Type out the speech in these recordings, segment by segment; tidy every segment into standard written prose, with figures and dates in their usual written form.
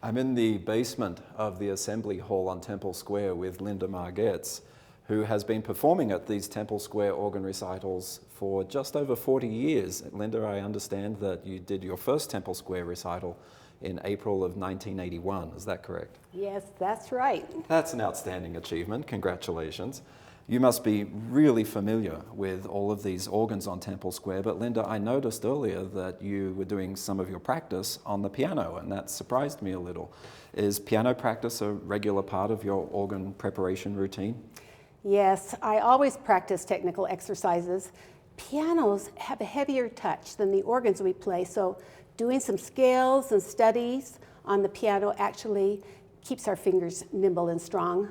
I'm in the basement of the Assembly Hall on Temple Square with Linda Margetts, who has been performing at these Temple Square organ recitals for just over 40 years. Linda, I understand that you did your first Temple Square recital in April of 1981. Is that correct? Yes, that's right. That's an outstanding achievement. Congratulations. You must be really familiar with all of these organs on Temple Square, but Linda, I noticed earlier that you were doing some of your practice on the piano, and that surprised me a little. Is piano practice a regular part of your organ preparation routine? Yes, I always practice technical exercises. Pianos have a heavier touch than the organs we play, so doing some scales and studies on the piano actually keeps our fingers nimble and strong.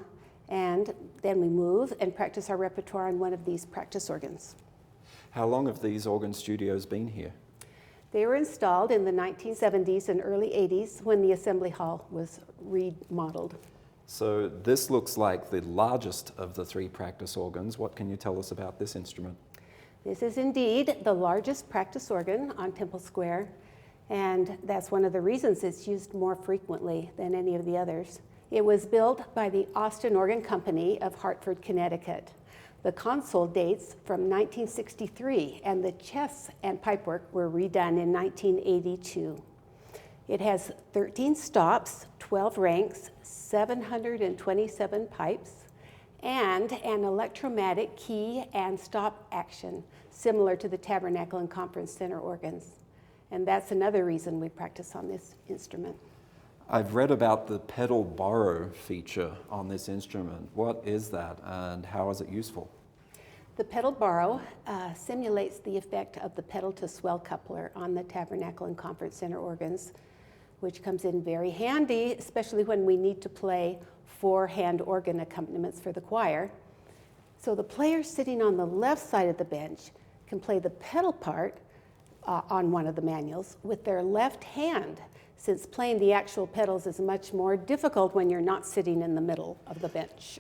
And then we move and practice our repertoire on one of these practice organs. How long have these organ studios been here? They were installed in the 1970s and early 80s when the Assembly Hall was remodeled. So this looks like the largest of the three practice organs. What can you tell us about this instrument? This is indeed the largest practice organ on Temple Square, and that's one of the reasons it's used more frequently than any of the others. It was built by the Austin Organ Company of Hartford, Connecticut. The console dates from 1963, and the chess and pipework were redone in 1982. It has 13 stops, 12 ranks, 727 pipes, and an electro-pneumatic key and stop action, similar to the Tabernacle and Conference Center organs. And that's another reason we practice on this instrument. I've read about the pedal borrow feature on this instrument. What is that and how is it useful? The pedal borrow simulates the effect of the pedal-to-swell coupler on the Tabernacle and Conference Center organs, which comes in very handy, especially when we need to play 4 hand organ accompaniments for the choir. So the player sitting on the left side of the bench can play the pedal part on one of the manuals with their left hand, since playing the actual pedals is much more difficult when you're not sitting in the middle of the bench.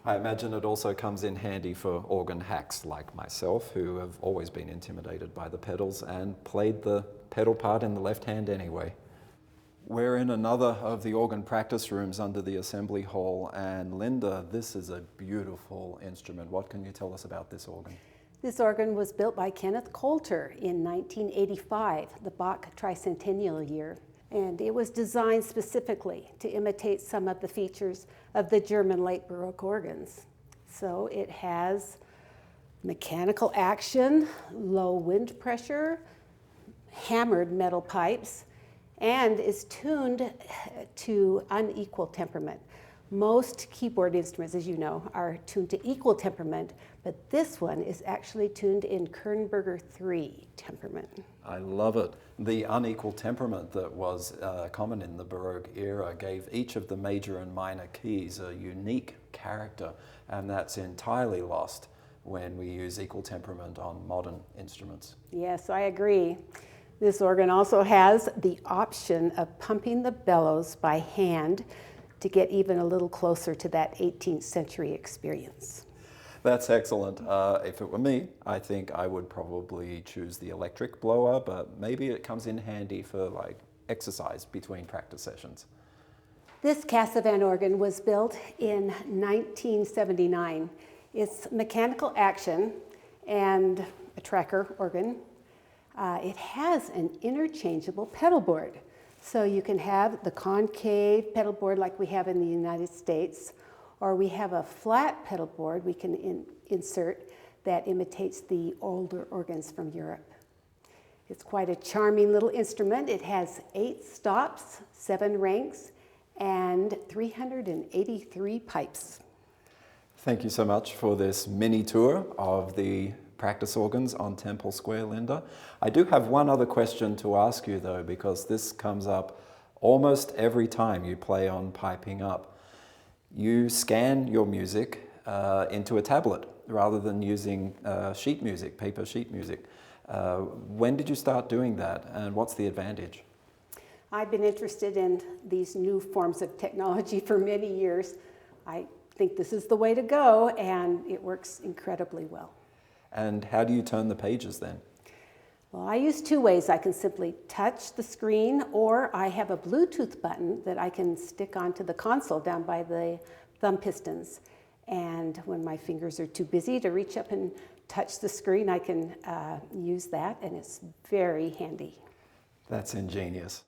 I imagine it also comes in handy for organ hacks like myself, who have always been intimidated by the pedals and played the pedal part in the left hand anyway. We're in another of the organ practice rooms under the Assembly Hall, and Linda, this is a beautiful instrument. What can you tell us about this organ? This organ was built by Kenneth Coulter in 1985, the Bach tricentennial year. And it was designed specifically to imitate some of the features of the German late Baroque organs. So it has mechanical action, low wind pressure, hammered metal pipes, and is tuned to unequal temperament. Most keyboard instruments, as you know, are tuned to equal temperament, but this one is actually tuned in Kernberger 3 temperament. I love it. The unequal temperament that was common in the Baroque era gave each of the major and minor keys a unique character, and that's entirely lost when we use equal temperament on modern instruments. Yes, I agree. This organ also has the option of pumping the bellows by hand to get even a little closer to that 18th century experience. That's excellent. If it were me, I think I would probably choose the electric blower, but maybe it comes in handy for like exercise between practice sessions. This Cassavan organ was built in 1979. It's mechanical action and a tracker organ. It has an interchangeable pedal board. So you can have the concave pedal board like we have in the United States, or we have a flat pedal board we can insert that imitates the older organs from Europe. It's quite a charming little instrument. It has 8 stops, 7 ranks, and 383 pipes. Thank you so much for this mini tour of the practice organs on Temple Square, Linda. I do have one other question to ask you though, because this comes up almost every time you play on Piping Up. You scan your music into a tablet rather than using sheet music, paper sheet music. When did you start doing that, and what's the advantage? I've been interested in these new forms of technology for many years. I think this is the way to go, and it works incredibly well. And how do you turn the pages then? Well, I use two ways. I can simply touch the screen, or I have a Bluetooth button that I can stick onto the console down by the thumb pistons. And when my fingers are too busy to reach up and touch the screen, I can use that, and it's very handy. That's ingenious.